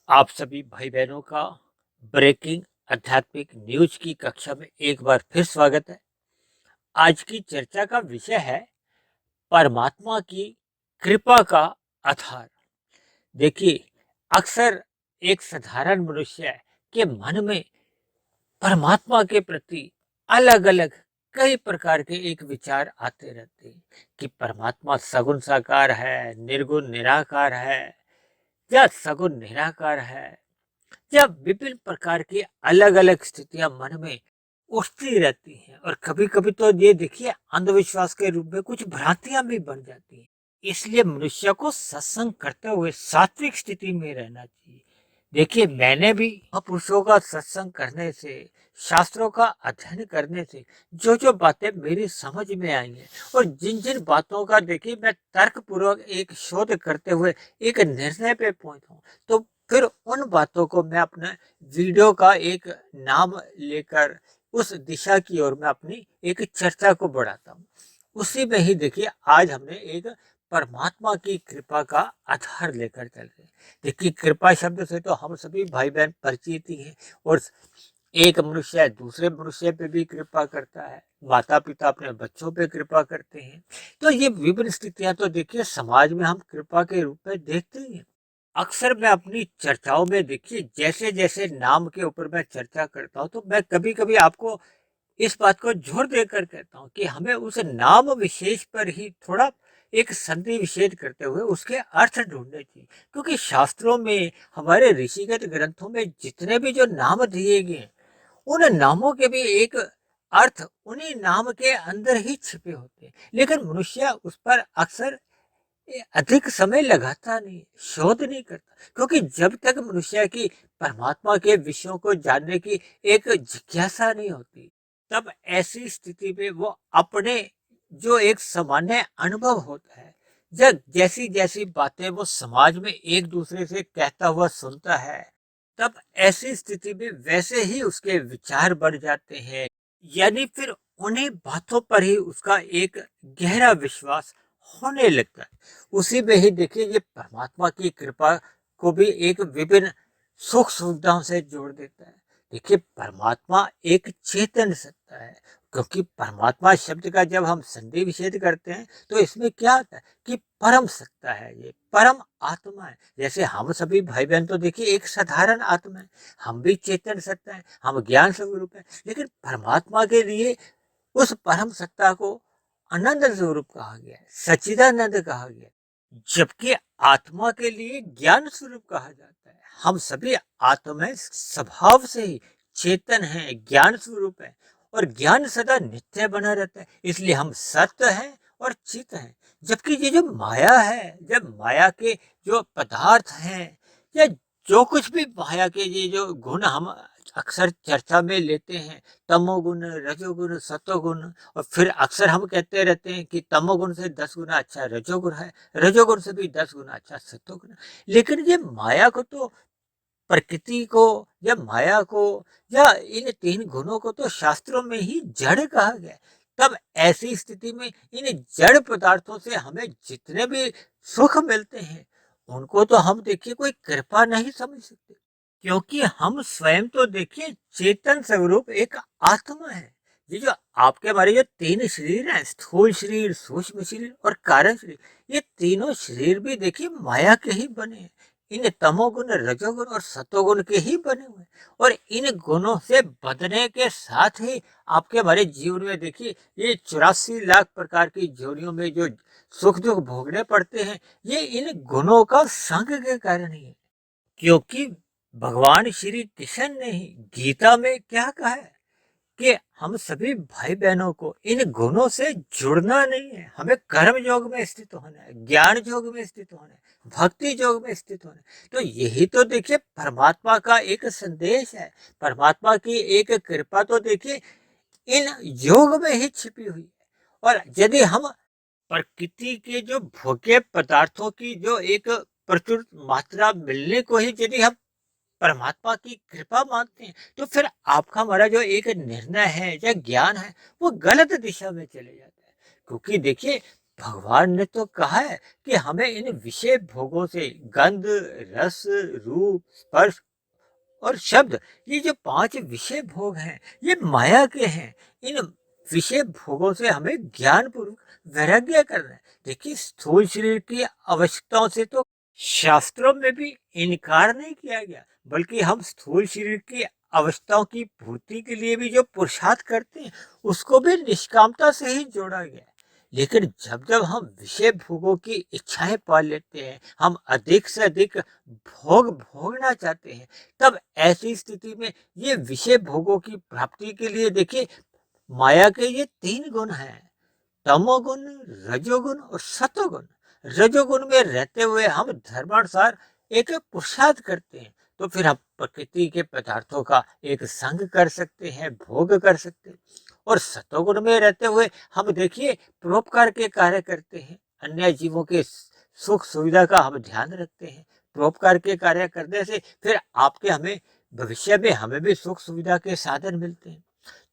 आप सभी भाई बहनों का ब्रेकिंग आध्यात्मिक न्यूज की कक्षा में एक बार फिर स्वागत है। आज की चर्चा का विषय है परमात्मा की कृपा का आधार। देखिए, अक्सर एक साधारण मनुष्य के मन में परमात्मा के प्रति अलग अलग कई प्रकार के एक विचार आते रहते हैं कि परमात्मा सगुण साकार है, निर्गुण निराकार है या सगुण निराकार है। जब विभिन्न प्रकार की अलग अलग स्थितियां मन में उठती रहती हैं और कभी कभी तो ये देखिए अंधविश्वास के रूप में कुछ भ्रांतियां भी बन जाती हैं। इसलिए मनुष्य को सत्संग करते हुए सात्विक स्थिति में रहना चाहिए। देखिए, मैंने भी महापुरुषों का सत्संग करने से, शास्त्रों का अध्ययन करने से जो जो बातें मेरी समझ में आई हैं और जिन जिन बातों का देखिए मैं तर्क पूर्वक एक शोध करते हुए एक निर्णय पे पहुंचा हूं, तो फिर उन बातों को मैं अपने वीडियो का एक नाम लेकर उस दिशा की ओर मैं अपनी एक चर्चा को बढ़ाता हूँ। उसी में ही देखिए आज हमने एक परमात्मा की कृपा का आधार लेकर चल रहे हैं। देखिए, कृपा शब्द से तो हम सभी भाई बहन परिचित ही हैं और एक मनुष्य दूसरे मनुष्य पे भी कृपा करता है, माता पिता अपने बच्चों पे कृपा करते हैं। तो ये विभिन्न स्थितियां तो देखिए समाज में हम कृपा के रूप में देखते ही हैं। अक्सर मैं अपनी चर्चाओं में देखिए जैसे जैसे नाम के ऊपर मैं चर्चा करता हूँ तो मैं कभी कभी आपको इस बात को जोर देकर कहता हूँ कि हमें उस नाम विशेष पर ही थोड़ा एक संधि विच्छेद करते हुए उसके अर्थ ढूंढने चाहिए, क्योंकि शास्त्रों में, हमारे ऋषिगत ग्रंथों में जितने भी जो नाम दिए गए उन नामों के भी एक अर्थ उन्हीं नाम के अंदर ही छिपे होते हैं। लेकिन मनुष्य उस पर अक्सर अधिक समय लगाता नहीं, शोध नहीं करता, क्योंकि जब तक मनुष्य की परमात्मा के विषयों को जानने की एक जिज्ञासा नहीं होती, तब ऐसी स्थिति में वो अपने जो एक सामान्य अनुभव होता है, जब जैसी जैसी बातें वो समाज में एक दूसरे से कहता हुआ सुनता है, तब ऐसी स्थिति में वैसे ही उसके विचार बढ़ जाते हैं। यानी फिर उन्हीं बातों पर ही उसका एक गहरा विश्वास होने लगता है। उसी में ही देखिए ये परमात्मा की कृपा को भी एक विभिन्न सुख सुविधाओं से जोड़ देता है। देखिए, परमात्मा एक चेतन सत्ता है, क्योंकि परमात्मा शब्द का जब हम संधि विच्छेद करते हैं तो इसमें क्या आता है कि परम सत्ता है, ये परम आत्मा है। जैसे हम सभी भाई बहन तो देखिए एक साधारण आत्मा है, हम भी चेतन सत्ता है, हम ज्ञान स्वरूप है, लेकिन परमात्मा के लिए उस परम सत्ता को आनंद स्वरूप कहा गया है, सच्चिदानंद कहा गया है, जबकि आत्मा के लिए ज्ञान स्वरूप कहा जाता है। हम सभी आत्माएं स्वभाव से ही चेतन है, ज्ञान स्वरूप है, और ज्ञान सदा नित्य बना रहता है, इसलिए हम सत्य हैं और चित हैं। जबकि ये जो माया है, जब माया के जो पदार्थ हैं या जो कुछ भी माया के ये जो गुण हम अक्सर चर्चा में लेते हैं, तमोगुण, रजोगुण, सतोगुण, और फिर अक्सर हम कहते रहते हैं कि तमोगुण से 10 गुना अच्छा रजोगुण है, रजोगुण से भी 10 गुना अच्छा सतोगुण है। लेकिन ये माया को तो, प्रकृति को या माया को या इन तीन गुणों को तो शास्त्रों में ही जड़ कहा गया है। तब ऐसी स्थिति में इन जड़ पदार्थों से हमें जितने भी सुख मिलते हैं उनको तो हम देखिए कोई कृपा नहीं समझ सकते, क्योंकि हम स्वयं तो देखिए चेतन स्वरूप एक आत्मा है। ये जो आपके हमारे जो तीन शरीर हैं, स्थूल शरीर, सूक्ष्म शरीर और कारण शरीर, ये तीनों शरीर भी देखिए माया के ही बने हैं। इन तमोगुण, रजोगुण और सतोगुण के ही बने हुए हैं, और इन गुणों से बदने के साथ ही आपके हमारे जीवन में देखिए ये 84 लाख प्रकार की जोनियों में जो सुख दुख भोगने पड़ते हैं, ये इन गुणों का संग के कारण ही है। क्योंकि भगवान श्री कृष्ण ने ही गीता में क्या कहा है कि हम सभी भाई बहनों को इन गुणों से जुड़ना नहीं है, हमें कर्म योग में स्थित होना है, ज्ञान योग में स्थित होना है, भक्ति योग में स्थित होना है। तो यही तो देखिए परमात्मा का एक संदेश है, परमात्मा की एक कृपा तो देखिए इन योग में ही छिपी हुई है। और यदि हम प्रकृति के जो भोग्य पदार्थों की जो एक प्रचुर मात्रा मिलने को ही यदि हम परमात्मा की कृपा मानते हैं, तो फिर आपका हमारा जो एक निर्णय है या ज्ञान है वो गलत दिशा में चले जाता है। क्योंकि देखिए भगवान ने तो कहा है कि हमें इन विषय भोगों से गंध, रस, रूप, स्पर्श और शब्द, ये जो 5 विषय भोग हैं, ये माया के हैं। इन विषय भोगों से हमें ज्ञान पूर्वक वैराग्य करना है। देखिए, स्थूल शरीर की आवश्यकताओं से तो शास्त्रों में भी इनकार नहीं किया गया, बल्कि हम स्थूल शरीर की आवश्यकताओं की पूर्ति के लिए भी जो पुरुषार्थ करते हैं, उसको भी निष्कामता से ही जोड़ा गया है। लेकिन जब जब हम विषय भोगों की इच्छाएं पाल लेते हैं, हम अधिक से अधिक भोग भोगना चाहते हैं, तब ऐसी स्थिति में ये विषय भोगों की प्राप्ति के लिए देखिए, माया के ये 3 गुण हैं, तमोगुण, रजोगुण और सतोगुण। रजोगुण में रहते हुए हम धर्मानुसार एक पुरुषार्थ करते हैं, तो फिर हम प्रकृति के पदार्थों का एक संग कर सकते हैं, भोग कर सकते हैं। और सतोगुण में रहते हुए हम देखिए परोपकार के कार्य करते हैं, अन्य जीवों के सुख सुविधा का हम ध्यान रखते हैं। परोपकार के कार्य करने से फिर आपके हमें भविष्य में हमें भी सुख सुविधा के साधन मिलते हैं।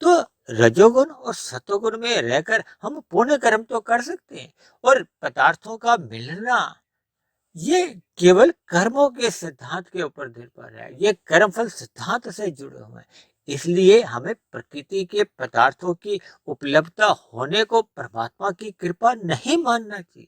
तो रजोगुण और सतोगुण में रहकर हम पुण्य कर्म तो कर सकते हैं, और पदार्थों का मिलना ये केवल कर्मों के सिद्धांत के ऊपर निर्भर है, ये कर्मफल सिद्धांत से जुड़े हुए हैं। इसलिए हमें प्रकृति के पदार्थों की उपलब्धता होने को परमात्मा की कृपा नहीं मानना चाहिए।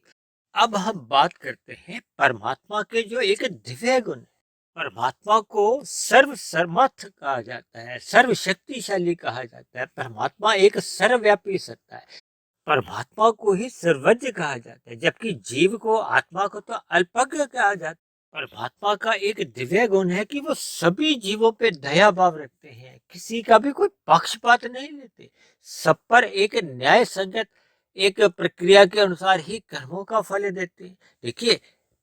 अब हम बात करते हैं परमात्मा के जो एक दिव्य गुण है। परमात्मा को सर्वसमर्थ कहा जाता है, सर्वशक्तिशाली कहा जाता है। परमात्मा एक सर्वव्यापी सत्ता है। परमात्मा को ही सर्वज्ञ कहा जाता है, जबकि जीव को, आत्मा को तो अल्पज्ञ कहा जाता है। परमात्मा का एक दिव्य गुण है कि वो सभी जीवों पे दया भाव रखते हैं, किसी का भी कोई पक्षपात नहीं लेते, सब पर एक न्याय संगत एक प्रक्रिया के अनुसार ही कर्मों का फल देते हैं। देखिए,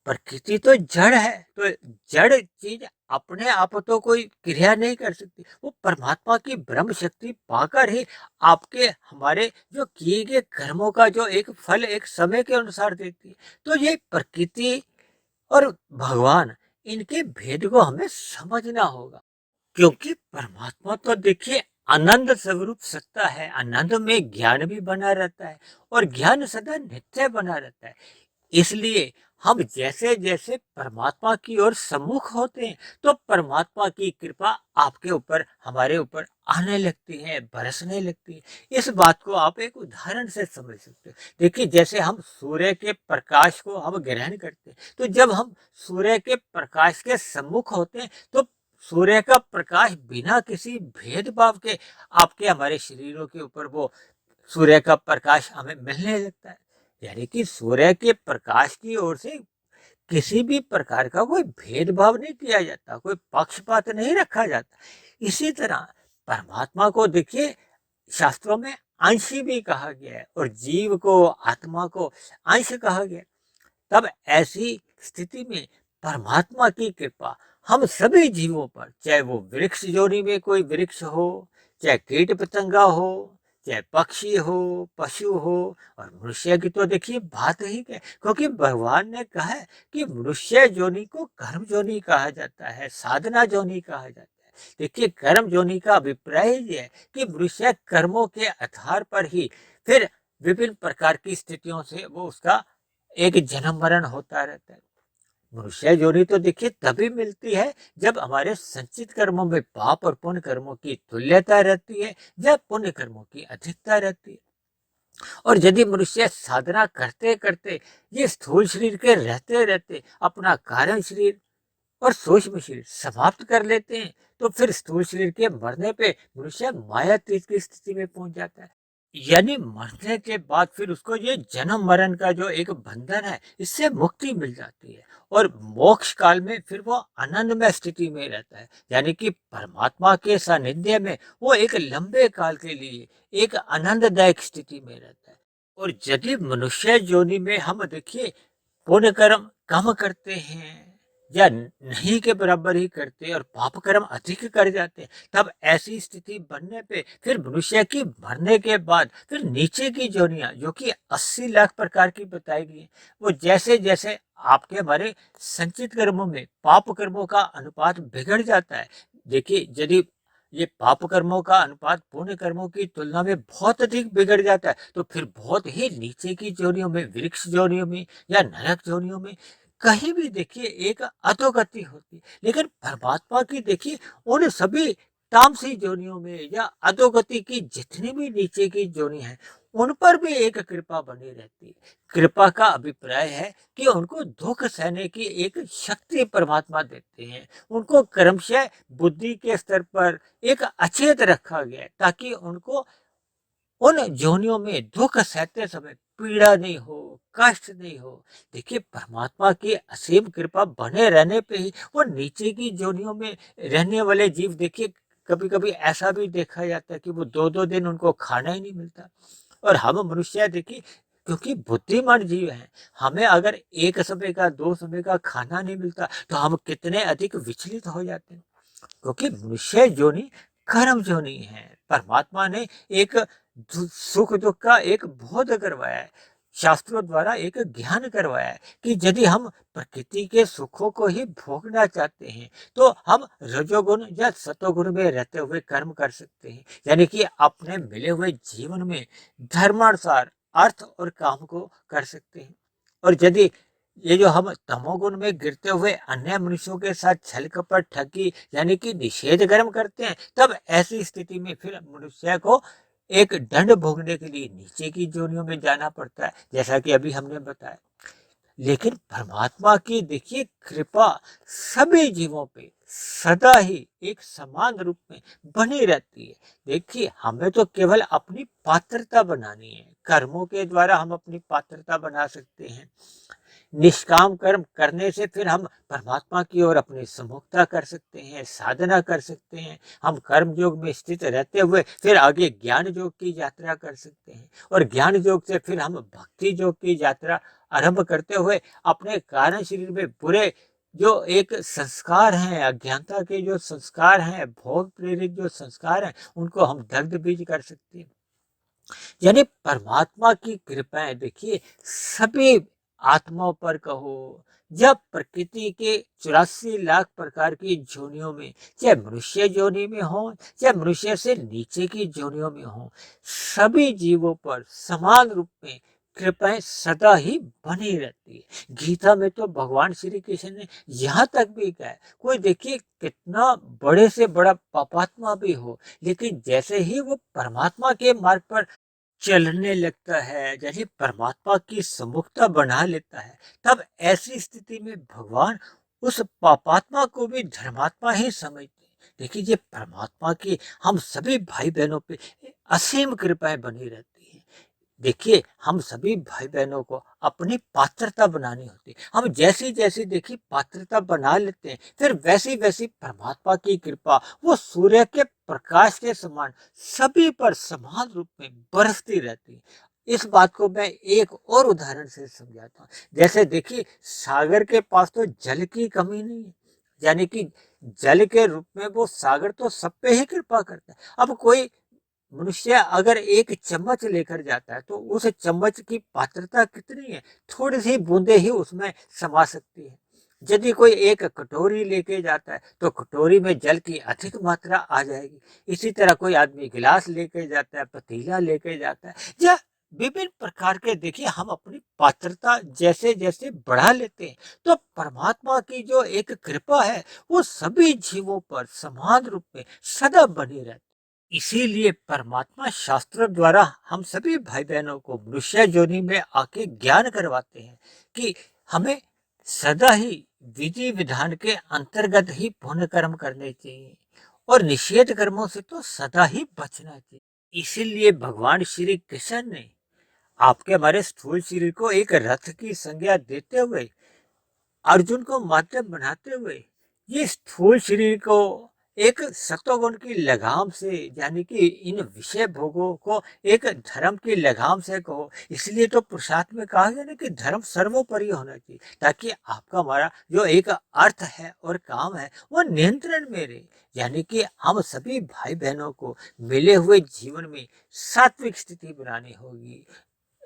प्रकृति तो जड़ है, तो जड़ चीज अपने आप तो कोई क्रिया नहीं कर सकती, वो परमात्मा की ब्रह्म शक्ति पाकर ही आपके हमारे जो किए गए कर्मों का जो एक फल एक समय के अनुसार देती है। तो ये प्रकृति और भगवान, इनके भेद को हमें समझना होगा, क्योंकि परमात्मा तो देखिए आनंद स्वरूप सत्ता है, आनंद में ज्ञान भी बना रहता है, और ज्ञान सदा नित्य बना रहता है। इसलिए हम जैसे जैसे परमात्मा की ओर सम्मुख होते हैं, तो परमात्मा की कृपा आपके ऊपर, हमारे ऊपर आने लगती है, बरसने लगती है। इस बात को आप एक उदाहरण से समझ सकते हो। देखिए, जैसे हम सूर्य के प्रकाश को हम ग्रहण करते हैं, तो जब हम सूर्य के प्रकाश के सम्मुख होते हैं, तो सूर्य का प्रकाश बिना किसी भेदभाव के आपके हमारे शरीरों के ऊपर वो सूर्य का प्रकाश हमें मिलने लगता है। यानी कि सूर्य के प्रकाश की ओर से किसी भी प्रकार का कोई भेदभाव नहीं किया जाता, कोई पक्षपात नहीं रखा जाता। इसी तरह परमात्मा को देखिए, शास्त्रों में अंशी भी कहा गया है, और जीव को, आत्मा को अंश कहा गया। तब ऐसी स्थिति में परमात्मा की कृपा हम सभी जीवों पर, चाहे वो वृक्ष जोनी में कोई वृक्ष हो, चाहे कीट पतंगा हो, चाहे पक्षी हो, पशु हो, और मनुष्य की तो देखिए बात ही क्या है, क्योंकि भगवान ने कहा है कि मनुष्य जोनी को कर्म जोनी कहा जाता है, साधना जोनी कहा जाता है। देखिए, कर्म जोनी का अभिप्राय ये है कि मनुष्य कर्मों के आधार पर ही फिर विभिन्न प्रकार की स्थितियों से वो उसका एक जन्म मरण होता रहता है। मनुष्य जोनी तो देखिए तभी मिलती है जब हमारे संचित कर्मों में पाप और पुण्य कर्मों की तुल्यता रहती है, जब पुण्य कर्मों की अधिकता रहती है। और यदि मनुष्य साधना करते करते ये स्थूल शरीर के रहते रहते अपना कारण शरीर और सूक्ष्म शरीर समाप्त कर लेते हैं, तो फिर स्थूल शरीर के मरने पे मनुष्य मायातीत की स्थिति में पहुंच जाता है। यानी मरने के बाद फिर उसको ये जन्म मरण का जो एक बंधन है, इससे मुक्ति मिल जाती है, और मोक्ष काल में फिर वो आनंदमय स्थिति में रहता है। यानी कि परमात्मा के सानिध्य में वो एक लंबे काल के लिए एक आनंददायक स्थिति में रहता है। और यदि मनुष्य योनि में हम देखिए पुण्य कर्म कम करते हैं, या नहीं के बराबर ही करते और पाप कर्म अधिक कर जाते हैं, तब ऐसी स्थिति बनने पे फिर मनुष्य की मरने के बाद फिर नीचे की योनियां, जो कि 80 लाख प्रकार की बताई गई है, वो जैसे जैसे आपके हमारे संचित कर्मों में पाप कर्मों का अनुपात बिगड़ जाता है। देखिए, यदि ये पाप कर्मों का अनुपात पुण्य कर्मों की तुलना में बहुत अधिक बिगड़ जाता है, तो फिर बहुत ही नीचे की योनियों में, वृक्ष योनियों में या नरक योनियों में कहीं भी देखिए एक अधोगति होती है। लेकिन परमात्मा की देखिए उन सभी तामसी योनियों में या अधोगति की जितनी भी नीचे की योनि है, उन पर भी एक कृपा बनी रहती है। कृपा का अभिप्राय है कि उनको दुख सहने की एक शक्ति परमात्मा देते हैं। उनको क्रमशः बुद्धि के स्तर पर एक अचेत रखा गया है, ताकि उनको उन योनियों में दुख सहते समय पीड़ा नहीं हो, कष्ट नहीं हो। देखिए परमात्मा की असीम कृपा बने रहने पे ही वो नीचे की योनियों में रहने वाले जीव देखिए कभी-कभी ऐसा भी देखा जाता है कि वो 2-2 दिन उनको खाना ही नहीं मिलता। और हम मनुष्य देखिए क्योंकि बुद्धिमान जीव हैं, हमें अगर 1 समय का 2 समय का खाना नहीं मिलता तो हम कितने अधिक विचलित हो जाते हैं। क्योंकि मनुष्य योनि कर्म योनि है। परमात्मा ने एक सुख दुख का एक बोध करवाया है, शास्त्रों द्वारा एक ज्ञान करवाया है कि यदि हम प्रकृति के सुखों को ही भोगना चाहते हैं तो हम रजोगुण या सतोगुण में रहते हुए कर्म कर सकते हैं, यानी कि अपने मिले हुए जीवन में धर्मानुसार अर्थ और काम को कर सकते हैं। और यदि ये जो हम तमोगुण में गिरते हुए अन्य मनुष्यों के साथ छल कपट ठगी यानी कि निषेध कर्म करते हैं, तब ऐसी स्थिति में फिर मनुष्य को एक दंड भोगने के लिए नीचे की योनियों में जाना पड़ता है, जैसा कि अभी हमने बताया। लेकिन परमात्मा की देखिए कृपा सभी जीवों पे सदा ही एक समान रूप में बनी रहती है। देखिए हमें तो केवल अपनी पात्रता बनानी है, कर्मों के द्वारा हम अपनी पात्रता बना सकते हैं। निष्काम कर्म करने से फिर हम परमात्मा की ओर अपनी सम्मुखता कर सकते हैं, साधना कर सकते हैं। हम कर्म योग में स्थित रहते हुए फिर आगे ज्ञान योग की यात्रा कर सकते हैं, और ज्ञान योग से फिर हम भक्ति योग की यात्रा आरंभ करते हुए अपने कारण शरीर में बुरे जो एक संस्कार हैं, अज्ञानता के जो संस्कार हैं, भोग प्रेरित जो संस्कार हैं, उनको हम दग्ध बीज कर सकते हैं। यानी परमात्मा की कृपाएं देखिए सभी आत्माओं पर कहो, जब प्रकृति के 84 लाख प्रकार की योनियों में, चाहे मनुष्य योनि में हो चाहे मनुष्य से नीचे की योनियों में हो, सभी जीवों पर समान रूप में कृपाएं सदा ही बनी रहती है। गीता में तो भगवान श्री कृष्ण ने यहाँ तक भी कहा है, कोई देखिए कितना बड़े से बड़ा पापात्मा भी हो, लेकिन जैसे ही वो परमात्मा के मार्ग पर चलने लगता है, जैसे परमात्मा की सम्मुखता बना लेता है, तब ऐसी स्थिति में भगवान उस पापात्मा को भी धर्मात्मा ही समझते हैं। देखिए ये परमात्मा की हम सभी भाई बहनों पे असीम कृपाएं बनी रहती है। देखिए हम सभी भाई बहनों को अपनी पात्रता बनानी होती है। हम जैसी जैसी देखिए पात्रता बना लेते हैं, फिर वैसी वैसी परमात्मा की कृपा वो सूर्य के प्रकाश के समान सभी पर समान रूप में बरसती रहती है। इस बात को मैं एक और उदाहरण से समझाता हूँ। जैसे देखिए सागर के पास तो जल की कमी नहीं है, यानी कि जल के रूप में वो सागर तो सब पे ही कृपा करता है। अब कोई मनुष्य अगर एक चम्मच लेकर जाता है तो उस चम्मच की पात्रता कितनी है, थोड़ी सी बूंदे ही उसमें समा सकती है। यदि कोई एक कटोरी लेके जाता है तो कटोरी में जल की अधिक मात्रा आ जाएगी। इसी तरह कोई आदमी गिलास लेके जाता है, पतीला लेके जाता है, या विभिन्न प्रकार के देखिए हम अपनी पात्रता जैसे जैसे बढ़ा लेते हैं, तो परमात्मा की जो एक कृपा है वो सभी जीवों पर समान रूप में सदा बनी रहती है। इसीलिए परमात्मा शास्त्रों द्वारा हम सभी भाई बहनों को मनुष्य योनि में आके ज्ञान करवाते हैं कि हमें सदा ही विधि विधान के अंतर्गत ही पुण्य कर्म करने चाहिए, और निषेध कर्मों से तो सदा ही बचना चाहिए। इसीलिए भगवान श्री कृष्ण ने आपके हमारे स्थूल शरीर को एक रथ की संज्ञा देते हुए, अर्जुन को माध्यम बनाते हुए, ये स्थूल शरीर को एक सत्वगुण की लगाम से, यानी कि इन विषय भोगों को एक धर्म की लगाम से कहो। इसलिए तो पुरुषार्थ में कहा गया ना कि धर्म सर्वोपरि होना चाहिए, ताकि आपका हमारा जो एक अर्थ है और काम है वो नियंत्रण में रहे। यानी कि हम सभी भाई बहनों को मिले हुए जीवन में सात्विक स्थिति बनानी होगी,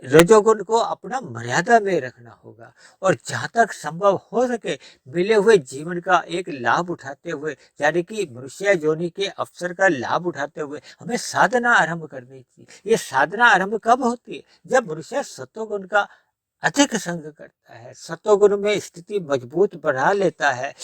रजोगुण को अपना मर्यादा में रखना होगा और जहाँ तक संभव हो सके मिले हुए जीवन का एक लाभ उठाते हुए, यानी कि मनुष्य योनि के अवसर का लाभ उठाते हुए हमें साधना आरंभ करनी चाहिए। ये साधना आरंभ कब होती है? जब मनुष्य सत्वगुण का अधिक संग करता है, सत्वगुण में स्थिति मजबूत बना लेता है,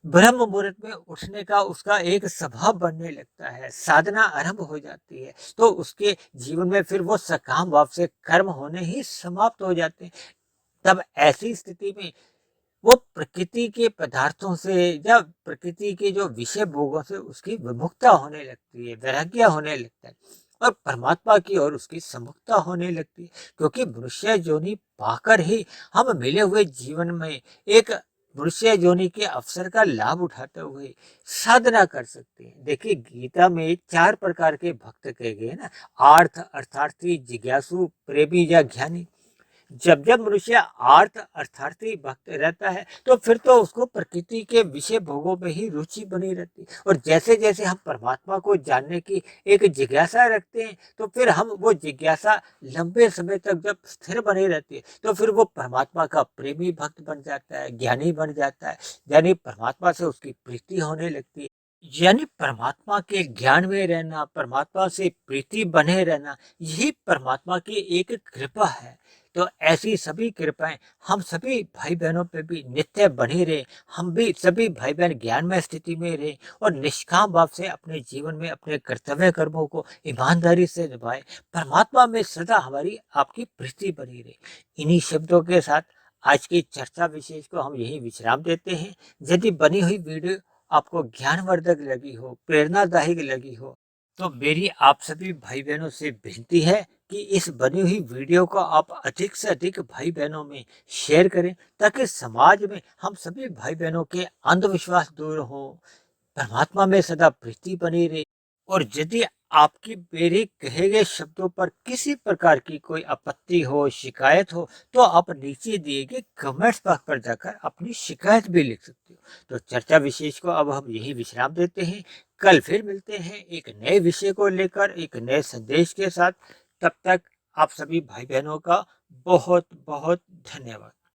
ब्रह्म मुहूर्त में उठने का उसका एक स्वभाव बनने लगता है, साधना आरंभ हो जाती है, तो उसके जीवन में फिर वो सकाम भाव से कर्म होने ही समाप्त हो जाते हैं। तब ऐसी स्थिति में वो प्रकृति के पदार्थों से या प्रकृति के जो विषय भोगों से उसकी विमुखता होने लगती है, वैराग्य होने लगता है और परमात्मा की ओर उसकी सम्मुखता होने लगती है। क्योंकि मनुष्य योनि पाकर ही हम मिले हुए जीवन में एक मनुष्य योनि के अवसर का लाभ उठाते हुए साधना कर सकते हैं। देखिए गीता में 4 प्रकार के भक्त कहे गए ना, आर्थ, अर्थार्थी, जिज्ञासु, प्रेमी या ज्ञानी। जब जब मनुष्य आर्थ अर्थार्थी भक्त रहता है तो फिर तो उसको प्रकृति के विषय भोगों में ही रुचि बनी रहती है और जैसे जैसे हम परमात्मा को जानने की एक जिज्ञासा रखते हैं तो फिर हम वो जिज्ञासा लंबे समय तक जब स्थिर बनी रहती है तो फिर वो परमात्मा का प्रेमी भक्त बन जाता है, ज्ञानी बन जाता है, यानी परमात्मा से उसकी प्रीति होने लगती है। यानी परमात्मा के ज्ञान में रहना, परमात्मा से प्रीति बने रहना, यही परमात्मा की एक कृपा है। तो ऐसी सभी कृपाएं हम सभी भाई बहनों पे भी नित्य बनी रहे, हम भी सभी भाई बहन ज्ञानमय स्थिति में रहे और निष्काम भाव से अपने जीवन में अपने कर्तव्य कर्मों को ईमानदारी से निभाए। परमात्मा में सदा हमारी आपकी प्रीति बनी रहे। इन्हीं शब्दों के साथ आज की चर्चा विशेष को हम यही विश्राम देते हैं। यदि बनी हुई वीडियो आपको ज्ञानवर्धक लगी हो, प्रेरणादायक लगी हो, तो मेरी आप सभी भाई बहनों से विनती है कि इस बनी हुई वीडियो को आप अधिक से अधिक भाई बहनों में शेयर करें ताकि समाज में हम सभी भाई बहनों के अंधविश्वास दूर हो, परमात्मा में सदा प्रीति बनी रहे। और यदि आपकी मेरे कहे गए शब्दों पर किसी प्रकार की कोई आपत्ति हो, शिकायत हो, तो आप नीचे दिए गए कमेंट्स बॉक्स पर जाकर अपनी शिकायत भी लिख सकते हो। तो चर्चा विशेष को अब हम यही विश्राम देते हैं। कल फिर मिलते हैं एक नए विषय को लेकर, एक नए संदेश के साथ। तब तक आप सभी भाई बहनों का बहुत बहुत धन्यवाद।